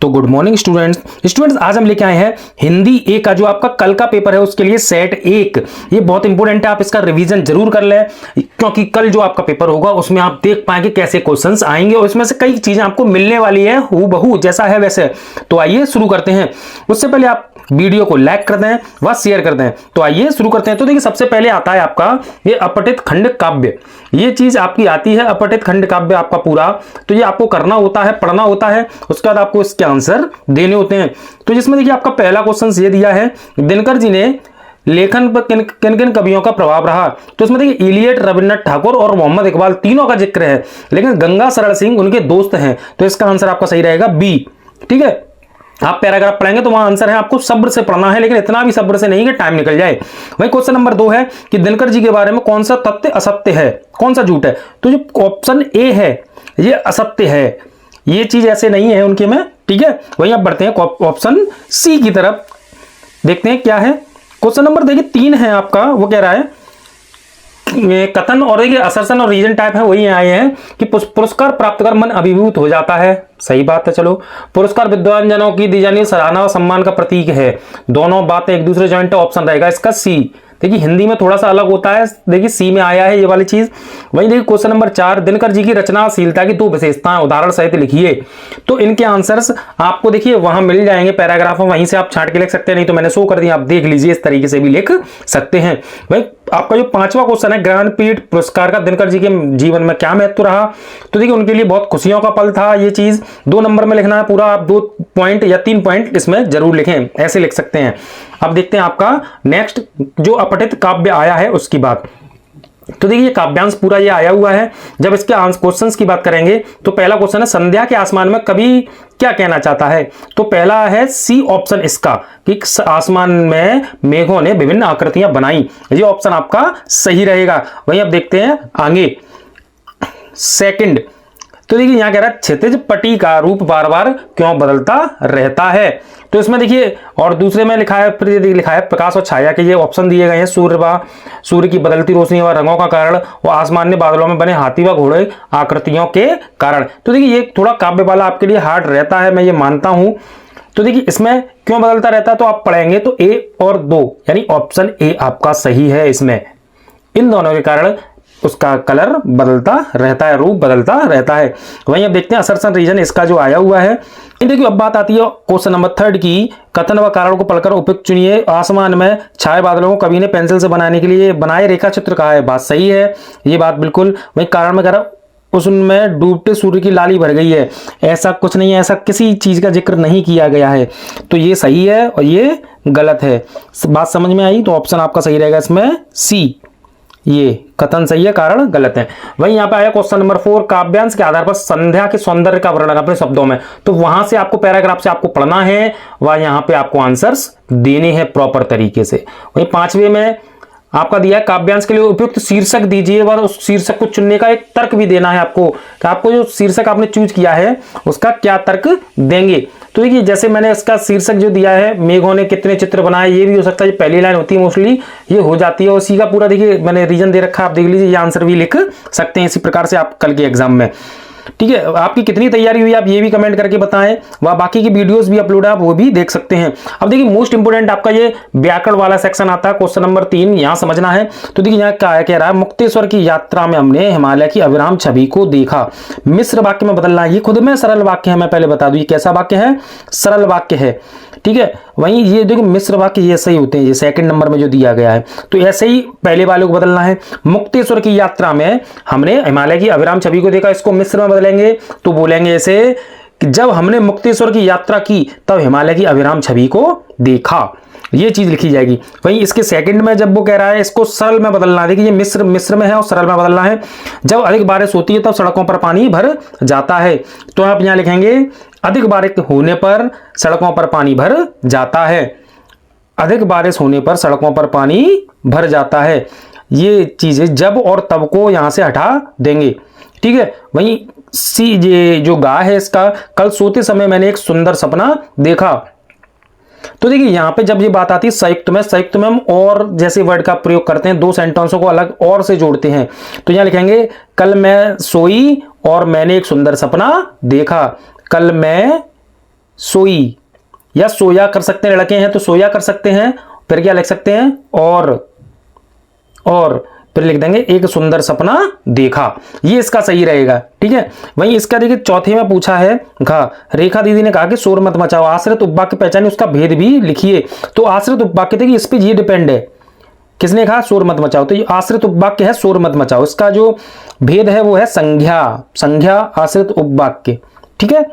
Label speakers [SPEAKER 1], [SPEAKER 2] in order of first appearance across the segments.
[SPEAKER 1] तो good morning students आज हम लेके आए हैं हिंदी ए का जो आपका कल का पेपर है उसके लिए सेट एक। ये बहुत इंपॉर्टेंट है, आप इसका रिवीजन जरूर कर लें क्योंकि कल जो आपका पेपर होगा उसमें आप देख पाएंगे कैसे क्वेश्चंस आएंगे और इसमें से कई चीजें आपको मिलने वाली है हूबहू जैसा है वैसे। तो आइए शुरू करते हैं। उससे पहले आप वीडियो को लाइक कर दें व शेयर कर दें। तो आइए शुरू करते हैं। तो देखिए सबसे पहले आता है आपका ये अपठित खंड काव्य। ये चीज आपकी आती है अपठित खंड काव्य आपका पूरा। तो ये आपको करना होता है, पढ़ना होता है, उसके बाद आपको इसके आंसर देने होते हैं। तो जिसमें देखिए आपका पहला क्वेश्चन ये दिया है, दिनकर जी ने लेखन पर किन किन कवियों का प्रभाव रहा। तो इसमें देखिए इलियट, रविन्द्रनाथ ठाकुर और मोहम्मद इकबाल तीनों का जिक्र है, लेकिन गंगा सरल सिंह उनके दोस्त हैं। तो इसका आंसर आपका सही रहेगा बी। ठीक है, आप पैराग्राफ पढ़ेंगे तो वहां आंसर है, आपको सब्र से पढ़ना है, लेकिन इतना भी सब्र से नहीं कि टाइम निकल जाए। वही क्वेश्चन नंबर 2 है कि दिनकर जी के बारे में कौन सा तथ्य असत्य है, कौन सा झूठ है। तो जो ऑप्शन ए है ये असत्य है, ये चीज ऐसे नहीं है उनके में। ठीक है, वही आप बढ़ते हैं ऑप्शन सी की तरफ, देखते हैं क्या है। क्वेश्चन नंबर देखिए 3 है आपका, वो कह रहा है कथन और देखिए असर्शन और रीजन टाइप है वही आए हैं कि पुरस्कार प्राप्त कर मन अभिभूत हो जाता है। सही बात है। चलो, पुरस्कार विद्वान जनों की दी जानी सराहना और सम्मान का प्रतीक है। दोनों बातें एक दूसरे जॉइंट ऑप्शन रहेगा इसका सी। देखिए हिंदी में थोड़ा सा अलग होता है, देखिए सी में आया है ये वाली चीज। वहीं देखिए क्वेश्चन नंबर 4, दिनकर जी की रचनाशीलता की 2 विशेषताएं उदाहरण सहित लिखिए। तो इनके आंसर्स आपको देखिए वहां मिल जाएंगे पैराग्राफ में, वहीं से आप छांट के लिख सकते हैं, नहीं तो मैंने शो कर दिया, आप देख लीजिए, इस तरीके से भी लिख सकते हैं। भाई आपका जो 5वां क्वेश्चन है, ज्ञानपीठ पुरस्कार का दिनकर जी के जीवन में क्या महत्व रहा। तो देखिए उनके लिए बहुत खुशियों का पल था ये चीज। 2 नंबर में लिखना है पूरा, आप 2 पॉइंट या 3 पॉइंट इसमें जरूर लिखें, ऐसे लिख सकते हैं। अब देखते हैं आपका नेक्स्ट जो अपठित काव्य आया है उसकी बात। तो देखिए काव्यांश पूरा ये आया हुआ है। जब इसके क्वेश्चंस की बात करेंगे तो पहला क्वेश्चन है, संध्या के आसमान में कवि क्या कहना चाहता है। तो पहला है सी ऑप्शन इसका कि आसमान में मेघों ने विभिन्न आकृतियां बनाई। ये ऑप्शन आपका सही रहेगा। वहीं अब देखते हैं आगे सेकंड। तो देखिए यहां कह रहा है क्षितिज पटी का रूप बार बार क्यों बदलता रहता है। तो इसमें देखिए और दूसरे में लिखा है, फिर लिखा है प्रकाश और छाया के ये ऑप्शन दिए गए हैं, सूर्य की बदलती रोशनी व रंगों का कारण और आसमान में बादलों में बने हाथी व घोड़े आकृतियों के कारण। तो देखिए ये थोड़ा काव्य वाला आपके लिए हार्ड रहता है, मैं ये मानता हूं। तो देखिए इसमें क्यों बदलता रहता है, तो आप पढ़ेंगे तो ए और 2 यानी ऑप्शन ए आपका सही है। इसमें इन दोनों के कारण उसका कलर बदलता रहता है, रूप बदलता रहता है। वहीं अब देखते हैं असर्शन रीजन इसका जो आया हुआ है। देखिए अब बात आती है क्वेश्चन नंबर 3 की, कथन व कारण को पढ़कर उपयुक्त चुनिए। आसमान में छाए बादलों को कवि ने पेंसिल से बनाने के लिए बनाए रेखा चित्र कहा है। बात सही है, ये बात बिल्कुल। वही कारण में कह रहा उसमें डूबते सूर्य की लाली भर गई है, ऐसा कुछ नहीं है, ऐसा किसी चीज का जिक्र नहीं किया गया है। तो ये सही है और ये गलत है। बात समझ में आई, तो ऑप्शन आपका सही रहेगा इसमें सी। ये कथन सही है, कारण गलत है। वहीं यहाँ पे आया क्वेश्चन नंबर 4, काव्यांश के आधार पर संध्या के सौंदर्य का वर्णन अपने शब्दों में। तो वहां से आपको पैराग्राफ से आपको पढ़ना है व यहाँ पे आपको आंसर्स देने हैं प्रॉपर तरीके से। वहीं 5वें में आपका दिया है काव्यांश के लिए उपयुक्त शीर्षक दीजिए व उस शीर्षक को चुनने का एक तर्क भी देना है आपको कि आपको जो शीर्षक आपने चूज किया है उसका क्या तर्क देंगे। तो देखिए जैसे मैंने इसका शीर्षक जो दिया है, मेघों ने कितने चित्र बनाए, ये भी हो सकता है, ये पहली लाइन होती है मोस्टली, ये हो जाती है। उसी का पूरा देखिए मैंने रीजन दे रखा है, आप देख लीजिए, ये आंसर भी लिख सकते हैं इसी प्रकार से आप कल के एग्जाम में। ठीक है, आपकी कितनी तैयारी हुई आप ये भी कमेंट करके बताएं, वह बाकी की वीडियोस भी अपलोड है, आप वो भी देख सकते हैं। अब देखिए मोस्ट इंपोर्टेंट आपका ये व्याकरण वाला सेक्शन आता है, क्वेश्चन नंबर 3 यहां समझना है। तो देखिए यहाँ क्या कह रहा है, मुक्तेश्वर की यात्रा में हमने हिमालय की अविराम छवि को देखा। मिश्र वाक्य में बदलना है, ये खुद में सरल वाक्य है, मैं पहले बता दूं ये कैसा वाक्य है, सरल वाक्य है। ठीक है, वहीं ये देखो मिश्र वाक्य ये ऐसे ही होते हैं, ये सेकंड नंबर में जो दिया गया है। तो ऐसे ही पहले वाले को बदलना है, मुक्तेश्वर की यात्रा में हमने हिमालय की अविराम छवि को देखा, इसको मिश्र में बदलेंगे तो बोलेंगे ऐसे कि जब हमने मुक्तेश्वर की यात्रा की तब हिमालय की अविराम छवि को देखा, ये चीज लिखी जाएगी। वहीं इसके सेकंड में जब वो कह रहा है इसको सरल में बदलना है, देखिए ये मिश्र में है और सरल में बदलना है। जब अधिक बारिश होती है तब सड़कों पर पानी भर जाता है, तो आप यहां लिखेंगे अधिक बारिश होने पर सड़कों पर पानी भर जाता है, अधिक बारिश होने पर सड़कों पर पानी भर जाता है। ये चीजें जब और तब को यहां से हटा देंगे। ठीक है, वहीं सी ये जो गा है इसका, कल सोते समय मैंने एक सुंदर सपना देखा। तो देखिए यहां पे जब ये बात आती है संयुक्त में हम और जैसे वर्ड का प्रयोग करते हैं, 2 सेंटेंसों को अलग और से जोड़ते हैं। तो यहां लिखेंगे कल मैं सोई और मैंने एक सुंदर सपना देखा। कल मैं सोई या सोया कर सकते हैं, लड़के हैं तो सोया कर सकते हैं। फिर क्या लिख सकते हैं, और फिर लिख देंगे एक सुंदर सपना देखा। ये इसका सही रहेगा, ठीक है। वहीं इसका देखिए चौथे में पूछा है घ, रेखा दीदी ने कहा कि शोर मत मचाओ, आश्रित उपवाक्य पहचानिए, उसका भेद भी लिखिए। तो आश्रित उपवाक्य देखिए इस पे ये डिपेंड है, किसने कहा शोर मत मचाओ, तो ये आश्रित उपवाक्य है शोर मत मचाओ। इसका जो भेद है वो है संज्ञा आश्रित उपवाक्य, ठीक है।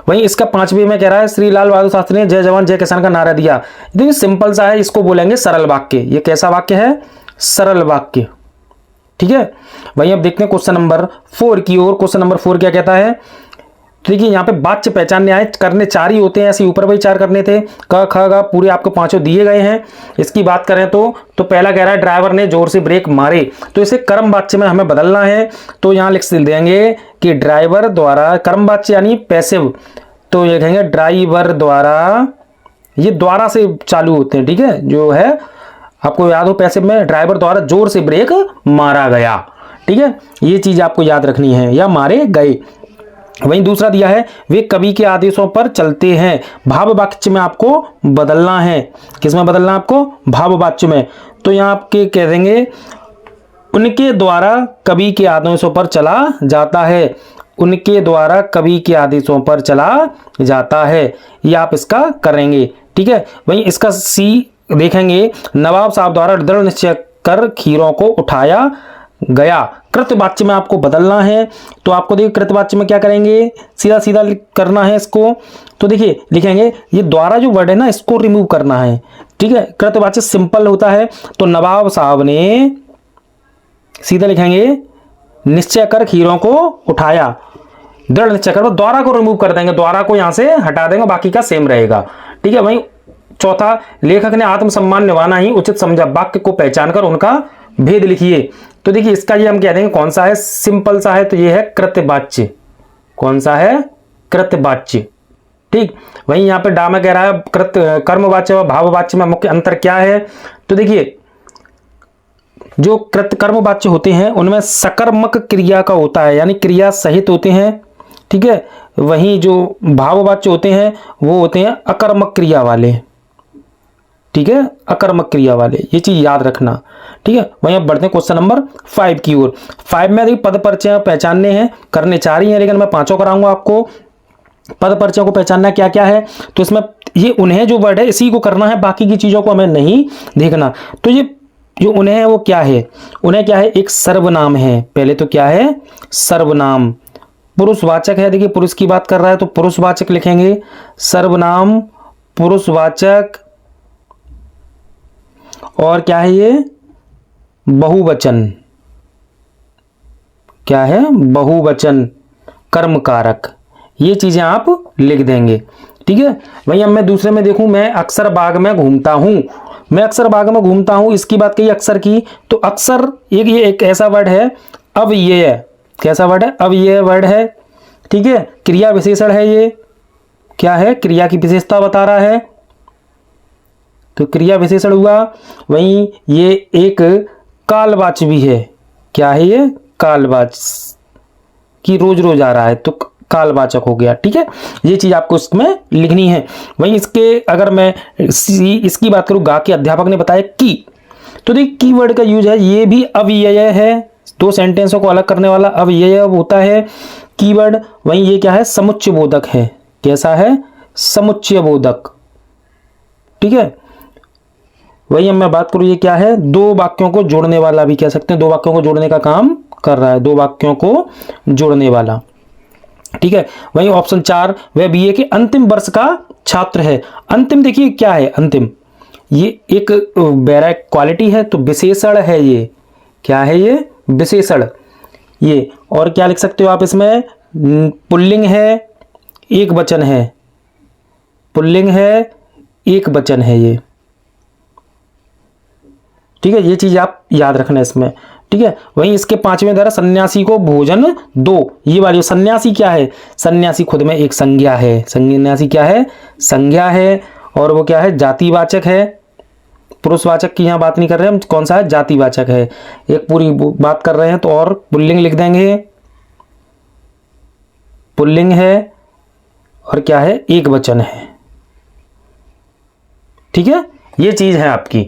[SPEAKER 1] वहीं इसका पांचवें में कह रहा है श्री लाल बहादुर शास्त्री ने जय जवान जय किसान का नारा दिया। देखिए सिंपल सा है, इसको बोलेंगे सरल वाक्य। ये कैसा वाक्य है, सरल वाक्य, ठीक है। वहीं अब देखते हैं क्वेश्चन नंबर 4 की ओर। क्वेश्चन नंबर 4 क्या कहता है, तो देखिए यहाँ पे वाच्य पहचानने आए, करने 4 ही होते हैं, ऐसे ऊपर भी 4 करने थे, क ख ग पूरे आपको 5 दिए गए हैं। इसकी बात करें तो पहला कह रहा है ड्राइवर ने जोर से ब्रेक मारे, तो इसे कर्म वाच्य में हमें बदलना है। तो यहाँ लिख देंगे कि ड्राइवर द्वारा, कर्म वाच्य यानी पैसिव, तो ये कहेंगे ड्राइवर द्वारा, ये द्वारा से चालू होते हैं, ठीक है। जो है आपको याद हो पैसिव में ड्राइवर द्वारा जोर से ब्रेक मारा गया, ठीक है। ये चीज आपको याद रखनी है, या मारे गए। वहीं दूसरा दिया है वे कवि के आदेशों पर चलते हैं, भाव वाच्य में आपको बदलना है। किसमें बदलना है आपको, भाव वाच्य में। तो यहाँ आपके कह देंगे उनके द्वारा कवि के आदेशों पर चला जाता है, उनके द्वारा कवि के आदेशों पर चला जाता है, ये आप इसका करेंगे, ठीक है। वहीं इसका सी देखेंगे नवाब साहब द्वारा दृढ़ निश्चय कर खीरों को उठाया गया, कृतवाच्य में आपको बदलना है। तो आपको देखिए कृतवाच्य में क्या करेंगे, सीधा सीधा करना है इसको। तो देखिए लिखेंगे ये द्वारा जो वर्ड है ना, इसको रिमूव करना है, ठीक है। कृतवाच्य सिंपल होता है, तो नवाब साहब ने सीधा लिखेंगे निश्चय कर खीरों को उठाया, दृढ़ निश्चय कर, द्वारा को रिमूव कर देंगे, द्वारा को यहां से हटा देंगे, बाकी का सेम रहेगा, ठीक है। वहीं चौथा, लेखक ने आत्मसम्मान निभाना ही उचित समझा, वाक्य को पहचान कर उनका भेद लिखिए। तो देखिए इसका ये हम कह देंगे कौन सा है, सिंपल सा है, तो ये है कृतवाच्य। कौन सा है, कृतवाच्य, ठीक। वहीं यहाँ पे डा में कह रहा है कर्मवाच्य व भाववाच्य में मुख्य अंतर क्या है। तो देखिए जो कर्मवाच्य होते हैं उनमें सकर्मक क्रिया का होता है, यानी क्रिया सहित होते हैं, ठीक है। वहीं जो भाववाच्य होते हैं वो होते हैं अकर्मक क्रिया वाले, ठीक है, अकर्मक क्रिया वाले, ये चीज याद रखना, ठीक है। वहीं अब बढ़ते हैं क्वेश्चन नंबर 5 की ओर। 5 में देखिए पद परिचय पहचानने हैं, करने 4 ही हैं, लेकिन मैं 5 कराऊंगा आपको। पद परिचय को पहचानना क्या क्या है, तो इसमें ये उन्हें जो वर्ड है इसी को करना है, बाकी की चीजों को हमें नहीं देखना। तो ये जो उन्हें है वो क्या है, उन्हें क्या है, एक सर्वनाम है। पहले तो क्या है, सर्वनाम। पुरुषवाचक है, देखिए पुरुष की बात कर रहा है तो पुरुषवाचक लिखेंगे, सर्वनाम पुरुषवाचक। और क्या है ये, बहुवचन। क्या है, बहुवचन कर्मकारक। ये चीजें आप लिख देंगे, ठीक है। वहीं अब मैं दूसरे में देखूं, मैं अक्सर बाग में घूमता हूं, मैं अक्सर बाग में घूमता हूं, इसकी बात कही अक्सर की, तो अक्सर ये एक ऐसा वर्ड है, अब ये है, कैसा वर्ड है, अब ये वर्ड है, ठीक है। क्रिया विशेषण है, ये क्या है, क्रिया की विशेषता बता रहा है, तो क्रिया विशेषण हुआ। वहीं ये एक कालवाच्य भी है, क्या है ये, कालवाच्य, की रोज रोज आ रहा है तो कालवाचक हो गया, ठीक है। ये चीज आपको इसमें लिखनी है। वहीं इसके अगर मैं इसकी बात करूं, गा के अध्यापक ने बताया कि, तो देखिए की वर्ड का यूज है, ये भी अव्यय है, 2 सेंटेंसों को अलग करने वाला अव्यय होता है कीवर्ड। वहीं ये क्या है, समुच्चय बोधक है, कैसा है, समुच्चय बोधक, ठीक है। वही अब मैं बात करूं, ये क्या है, 2 वाक्यों को जोड़ने वाला भी कह सकते हैं, 2 वाक्यों को जोड़ने का काम कर रहा है, 2 वाक्यों को जोड़ने वाला, ठीक है। वहीं ऑप्शन 4, वह बीए के अंतिम वर्ष का छात्र है। अंतिम देखिए क्या है, अंतिम ये एक बैराक क्वालिटी है, तो विशेषण है, ये क्या है, ये विशेषण। ये और क्या लिख सकते हो आप इसमें, पुल्लिंग है, एक वचन है, पुल्लिंग है, एक वचन है ये, ठीक है। ये चीज आप याद रखना इसमें, ठीक है। वहीं इसके 5वें द्वारा सन्यासी को भोजन दो, ये वाली सन्यासी क्या है, सन्यासी खुद में एक संज्ञा है, सन्यासी क्या है, संज्ञा है, और वो क्या है, जातिवाचक है। पुरुषवाचक की यहाँ बात नहीं कर रहे हम, कौन सा है, जातिवाचक है, एक पूरी बात कर रहे हैं, तो और पुल्लिंग लिख देंगे, पुल्लिंग है, और क्या है, एक वचन है, ठीक है, ये चीज है आपकी।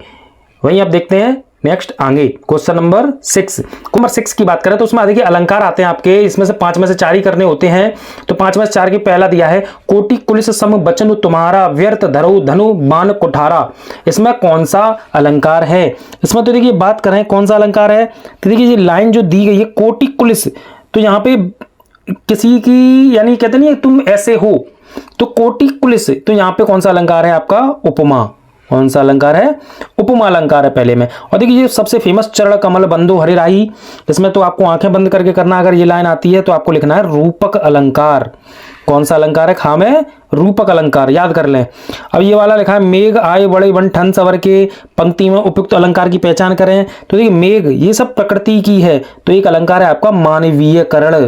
[SPEAKER 1] वहीं आप देखते हैं नेक्स्ट आगे क्वेश्चन नंबर 6 की बात करें तो उसमें देखिए अलंकार आते हैं आपके, इसमें से 5 में से 4 ही करने होते हैं। तो 5 में से 4 की पहला दिया है कोटि कुलिस सम बचनु तुम्हारा व्यर्थ धरो धनु बाण कुठारा। इसमें कौन सा अलंकार है? इसमें तो देखिए बात करें कौन सा अलंकार है, तो देखिए ये लाइन जो दी गई है कोटि कुलिस, तो यहाँ पे किसी की यानी कहते नहीं तुम ऐसे हो, तो कोटि कुलिस, तो यहाँ पे कौन सा अलंकार है आपका? उपमा। कौन सा अलंकार है? उपमा अलंकार है पहले में। और देखिए ये सबसे फेमस चरण कमल बंधु हरिराही, इसमें तो आपको आंखें बंद करके करना, अगर ये लाइन आती है तो आपको लिखना है रूपक अलंकार। कौन सा अलंकार है? खाम है रूपक अलंकार, याद कर लें। अब ये वाला लिखा है मेघ आए बड़े वन ठन सवर के, पंक्ति में उपयुक्त अलंकार की पहचान करें। तो देखिए मेघ ये सब प्रकृति की है, तो एक अलंकार है आपका मानवीयकरण।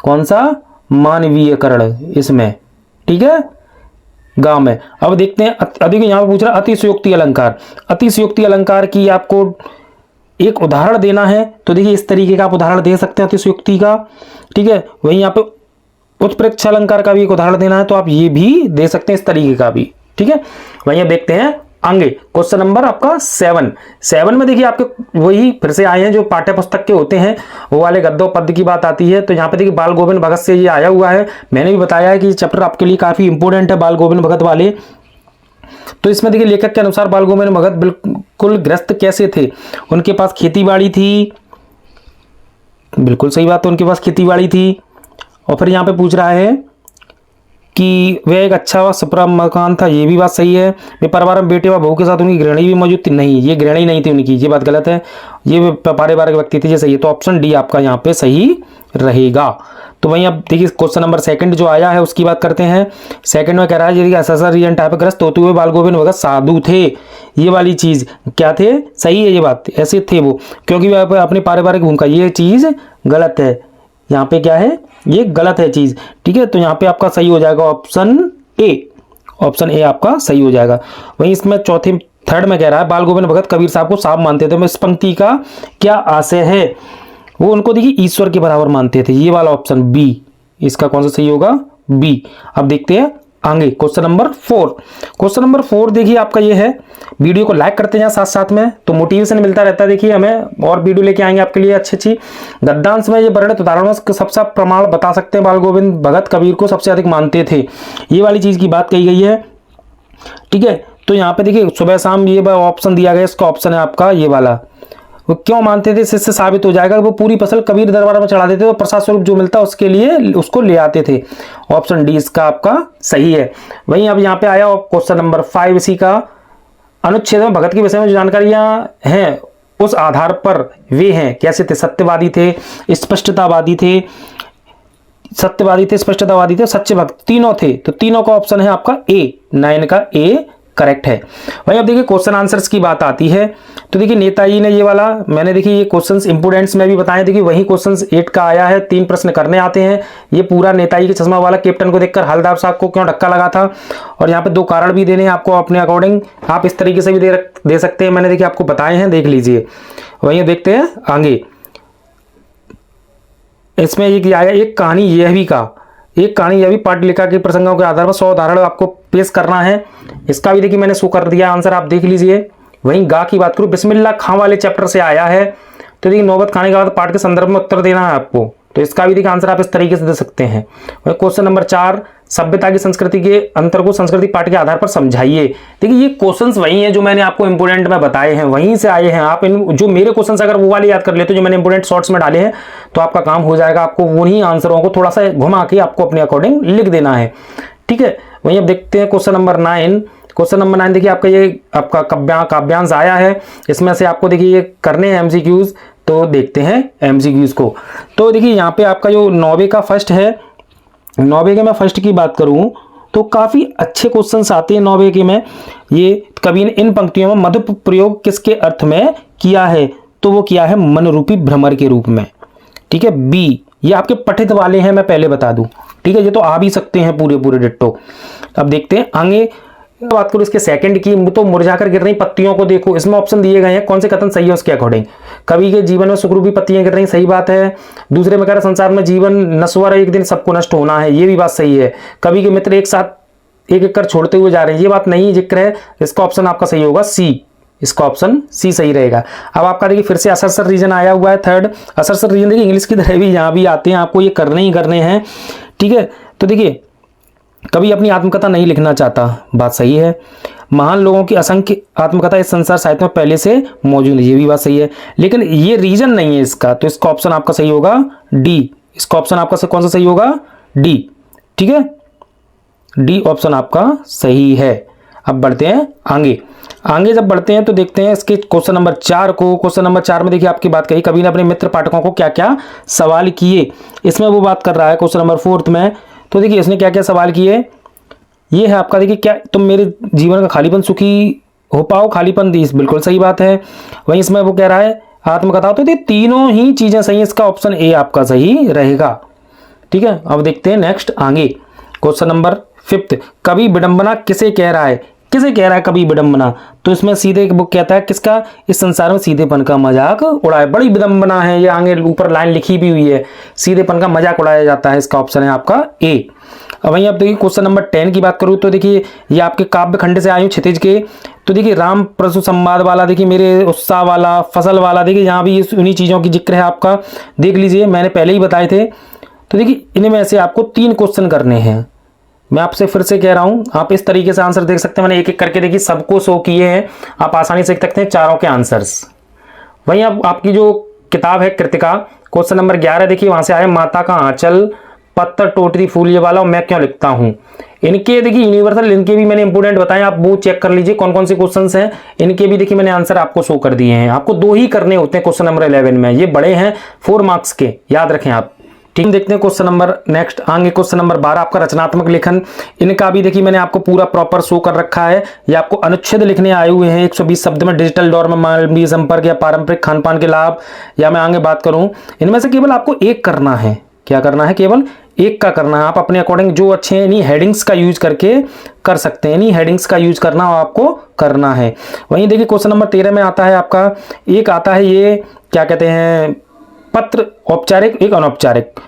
[SPEAKER 1] कौन सा? मानवीयकरण इसमें, ठीक है, गांव में। अब देखते हैं अधिक यहां पर पूछ रहा अतिशयोक्ति अलंकार। अतिशयोक्ति अलंकार की आपको एक उदाहरण देना है, तो देखिए इस तरीके का आप उदाहरण दे सकते हैं अतिशयोक्ति का, ठीक है। वहीं यहाँ पे उत्प्रेक्ष अलंकार का भी एक उदाहरण देना है, तो आप ये भी दे सकते हैं इस तरीके का भी, ठीक है। वहीं अब देखते हैं आगे क्वेश्चन नंबर आपका 7 में देखिए आपके वही फिर से आए हैं जो पाठ्य पुस्तक के होते हैं, वो वाले गद्दों पद्य की बात आती है। तो यहाँ पे देखिए बाल गोविंद भगत से ये आया हुआ है, मैंने भी बताया है कि चैप्टर आपके लिए काफी इंपोर्टेंट है बाल गोविंद भगत वाले। तो इसमें देखिए लेखक के अनुसार बाल गोविंद भगत बिल्कुल ग्रस्त कैसे थे? उनके पास खेती बाड़ी थी, बिल्कुल सही बात है, उनके पास खेती बाड़ी थी। और फिर यहाँ पे पूछ रहा है कि वह एक अच्छा सपरा मकान था, ये भी बात सही है। वे परिवार में बेटे व बहू के साथ उनकी गृहिणी भी मौजूद थी, नहीं ये गृहिणी नहीं थी उनकी, ये बात गलत है, ये पारिवारिक व्यक्ति थे, ये सही है। तो ऑप्शन डी आपका यहाँ पे सही रहेगा। तो वहीं अब देखिए क्वेश्चन नंबर 2 जो आया है उसकी बात करते हैं। 2 में कह रहा है यदि असहसा टाइपग्रस्त होते हुए बाल गोविंद भगत साधु थे, ये वाली चीज क्या थे? सही है ये बात, ऐसे थे वो, क्योंकि वह अपने पारिवारिक भूमिका, ये चीज गलत है। यहाँ पे क्या है? ये गलत है चीज, ठीक है। तो यहाँ पे आपका सही हो जाएगा ऑप्शन ए, ऑप्शन ए आपका सही हो जाएगा। वहीं इसमें 3rd में कह रहा है बाल गोविंद भगत कबीर साहब को साहब मानते थे, इस पंक्ति का क्या आशय है? वो उनको देखिए ईश्वर के बराबर मानते थे, ये वाला ऑप्शन बी, इसका कौन सा सही होगा? बी। अब देखते हैं आगे क्वेश्चन नंबर 4। क्वेश्चन नंबर 4 देखिए आपका ये है, वीडियो को लाइक करते हैं साथ साथ में, तो मोटिवेशन मिलता रहता है। देखिए हमें और वीडियो लेके आएंगे आपके लिए अच्छी गद्यांश में ये वर्णित उदाहरणों से सबसे प्रमाण बता सकते हैं बाल गोविंद भगत कबीर को सबसे अधिक मानते थे, ये वाली चीज की बात कही गई है, ठीक है। तो यहाँ पे देखिए सुबह शाम ये ऑप्शन दिया गया, इसका ऑप्शन है आपका ये वाला। वो क्यों मानते थे? इससे साबित हो जाएगा वो पूरी फसल कबीर दरबार में चढ़ा देते थे, तो प्रसाद स्वरूप जो मिलता उसके लिए उसको ले आते थे। ऑप्शन डी इसका आपका सही है। वहीं अब यहाँ पे आया क्वेश्चन नंबर 5 इसी का, अनुच्छेद में भगत के विषय में जो जानकारियां हैं उस आधार पर वे हैं कैसे थे? सत्यवादी थे, स्पष्टतावादी थे, स्पष्टतावादी थे, सच्चे भक्त, तीनों थे। तो तीनों का ऑप्शन है आपका ए, 9 का ए करेक्ट है। वहीं अब देखिए क्वेश्चन आंसर्स की बात आती है, तो देखिए नेताजी ने ये वाला मैंने देखिए ये क्वेश्चंस इंपोर्टेंट्स में भी बताए, देखिए वही क्वेश्चंस 8 का आया है, 3 प्रश्न करने आते हैं। ये पूरा नेताजी के चश्मा वाला कैप्टन को देखकर हलदार साहब को क्यों धक्का लगा था, और यहाँ पे 2 कारण भी देने हैं आपको अपने अकॉर्डिंग, आप इस तरीके से भी दे सकते हैं, मैंने देखिए आपको बताए हैं, देख लीजिए। वहीं देखते हैं आगे, इसमें एक आया एक कहानी यह भी पाठ्यलिखा के प्रसंगों के आधार पर 100 उदाहरण आपको पेश करना है। इसका भी देखिए मैंने शो कर दिया आंसर, आप देख लीजिए। वहीं गा की बात करूं, बिस्मिल्लाह खां वाले चैप्टर से आया है, तो देखिए नौबत खाने के बाद पाठ के संदर्भ में उत्तर देना है आपको, तो इसका भी देखिए आंसर आप इस तरीके से दे सकते हैं। वहीं क्वेश्चन नंबर 4, सभ्यता की संस्कृति के अंतर को संस्कृति पाठ के आधार पर समझाइए। देखिए ये क्वेश्चंस वही हैं जो मैंने आपको इंपोर्टेंट में बताए हैं, वहीं से आए हैं। आप इन जो मेरे क्वेश्चंस अगर वो वाले याद कर लेते हो जो मैंने इंपोर्टेंट शॉर्ट्स में डाले हैं, तो आपका काम हो जाएगा। आपको वही आंसरों को थोड़ा सा घुमा के आपको अपने अकॉर्डिंग लिख देना है, ठीक है। वहीं अब देखते हैं क्वेश्चन नंबर 9। क्वेश्चन नंबर 9 देखिए आपका ये आपका काव्यांश आया है, इसमें से आपको देखिए ये करने हैं एमसीक्यूज, तो देखते हैं एमसीक्यूज को। तो देखिए यहाँ पे आपका जो 9वीं का फर्स्ट है, 9वीं के मैं फर्स्ट की बात करूं तो काफी अच्छे क्वेश्चंस आते हैं 9वीं के में। ये कवि ने इन पंक्तियों में मधु प्रयोग किसके अर्थ में किया है, तो वो किया है मन रूपी भ्रमर के रूप में, ठीक है। बी, ये आपके पठित वाले हैं, मैं पहले बता दूं, ठीक है, ये तो आ भी सकते हैं पूरे डिट्टो। अब देखते हैं आगे बात करूं इसके सेकंड की, तो मुरझाकर गिर रही पत्तियों को देखो, इसमें ऑप्शन दिए गए हैं, कौन से कथन सही है उसके अकॉर्डिंग। कवि के जीवन में सुखरूपी पत्तियां गिर रही, सही बात है। दूसरे में कह रहा संसार में जीवन नश्वर है, एक दिन सबको नष्ट होना है, ये भी बात सही है। कवि के मित्र एक साथ एक एक कर छोड़ते हुए जा रहे हैं, ये बात नहीं जिक्र है। इसका ऑप्शन आपका सही होगा सी, इसका ऑप्शन सी सही रहेगा। अब आपका देखिए फिर से असरसर रीजन आया हुआ है थर्ड। असरसर रीजन देखिए इंग्लिश की तरह भी यहाँ भी आते हैं, आपको ये करने ही करने हैं, ठीक है। तो देखिए कभी अपनी आत्मकथा नहीं लिखना चाहता, बात सही है। महान लोगों की असंख्य आत्मकथा इस संसार साहित्य में पहले से मौजूद है, ये भी बात सही है, लेकिन ये रीजन नहीं है इसका, तो इसका ऑप्शन आपका सही होगा डी। इसका ऑप्शन आपका कौन सा सही होगा? डी, ठीक है, डी ऑप्शन आपका सही है। अब बढ़ते हैं आगे। आगे जब बढ़ते हैं तो देखते हैं इसके क्वेश्चन नंबर 4 को। क्वेश्चन नंबर 4 में देखिए आपकी बात कही, कवि ने अपने मित्र पाठकों को क्या क्या सवाल किए, इसमें वो बात कर रहा है क्वेश्चन नंबर 4 में। तो देखिए इसने क्या क्या सवाल किए, ये है आपका, देखिए क्या तुम मेरे जीवन का खालीपन सुखी हो पाओ, खालीपन दी, बिल्कुल सही बात है। वहीं इसमें वो कह रहा है आत्मकथा, तो ये तीनों ही चीजें सही है, इसका ऑप्शन ए आपका सही रहेगा, ठीक है। अब देखते हैं नेक्स्ट आगे क्वेश्चन नंबर 5, कवि विडंबना किसे कह रहा है? किसे कह रहा है कवि विडंबना? तो इसमें सीधे वो कहता है किसका, इस संसार में सीधेपन का मजाक उड़ाए, बड़ी विडंबना है, ये आगे ऊपर लाइन लिखी भी हुई है, सीधेपन का मजाक उड़ाया जाता है, इसका ऑप्शन है आपका ए। अब वहीं आप देखिए क्वेश्चन नंबर 10 की बात करूं तो देखिए ये आपके काव्य खंड से आए हूं क्षितिज के। तो देखिए राम प्रसु संवाद वाला, देखिए मेरे उत्साह वाला, फसल वाला, देखिए यहाँ भी उन्हीं चीज़ों की जिक्र है आपका, देख लीजिए मैंने पहले ही बताए थे। तो देखिए इनमें से आपको 3 क्वेश्चन करने हैं, मैं आपसे फिर से कह रहा हूं, आप इस तरीके से आंसर देख सकते हैं, मैंने एक एक करके देखिए सबको शो किए हैं, आप आसानी से देख सकते हैं चारों के आंसर्स। वहीं अब आपकी जो किताब है कृतिका, क्वेश्चन नंबर 11 देखिए वहां से आया माता का आंचल, पत्थर टोटरी फूल ये वाला, और मैं क्यों लिखता हूं। इनके देखिए यूनिवर्सल, इनके भी मैंने इंपोर्टेंट बताए, आप वो चेक कर लीजिए कौन कौन से क्वेश्चंस हैं, इनके भी देखिए मैंने आंसर आपको शो कर दिए हैं। आपको 2 ही करने होते हैं क्वेश्चन नंबर 11 में, ये बड़े हैं 4 मार्क्स के, याद रखें आप, ठीक। देखते हैं क्वेश्चन नंबर नेक्स्ट आगे क्वेश्चन नंबर 12 आपका रचनात्मक लेखन। इनका भी देखिए मैंने आपको पूरा प्रॉपर शो कर रखा है, ये आपको अनुच्छेद लिखने आए हुए हैं 120 शब्द में, डिजिटल दौर में मानवीय संपर्क या पारंपरिक खान पान के लाभ, या मैं आगे बात करूं इनमें से केवल आपको एक करना है, क्या करना है, केवल एक का करना है। आप अपने अकॉर्डिंग जो अच्छे हैं इन्हीं हेडिंग्स का यूज करके कर सकते हैं, इन्हीं हेडिंग्स का यूज करना आपको करना है। वहीं देखिए क्वेश्चन नंबर 13 में आता है आपका, एक आता है ये क्या कहते हैं पत्र, औपचारिक एक अनौपचारिक,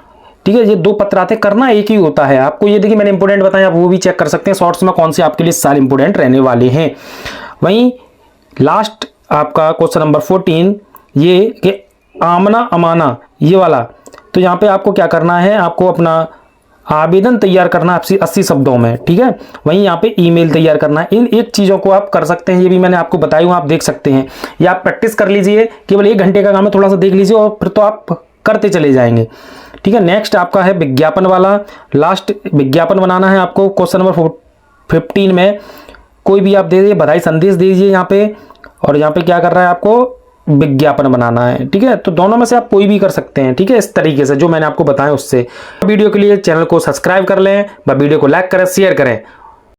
[SPEAKER 1] ठीक है, ये 2 पत्र आते हैं, करना एक ही होता है आपको। ये देखिए मैंने इंपोर्टेंट बताया, आप वो भी चेक कर सकते हैं शॉर्ट्स में कौन से आपके लिए सारे इंपोर्टेंट रहने वाले हैं। वहीं लास्ट आपका क्वेश्चन नंबर 14 ये कि आमना अमाना ये वाला, तो यहाँ पे आपको क्या करना है, आपको अपना आवेदन तैयार करना है 80 शब्दों में, ठीक है। वहीं यहाँ पे ईमेल तैयार करना है, इन एक चीज़ों को आप कर सकते हैं, ये भी मैंने आपको बताई हूँ, आप देख सकते हैं, ये आप प्रैक्टिस कर लीजिए, केवल 1 घंटे का काम है, थोड़ा सा देख लीजिए और फिर तो आप करते चले जाएंगे, ठीक है। नेक्स्ट आपका है विज्ञापन वाला, लास्ट विज्ञापन बनाना है आपको क्वेश्चन नंबर 15 में, कोई भी आप दे दीजिए, बधाई संदेश दीजिए यहाँ पे, और यहाँ पे क्या कर रहा है आपको विज्ञापन बनाना है, ठीक है। तो दोनों में से आप कोई भी कर सकते हैं, ठीक है, इस तरीके से जो मैंने आपको बताया उससे। वीडियो के लिए चैनल को सब्सक्राइब कर लें, वीडियो को लाइक करें, शेयर करें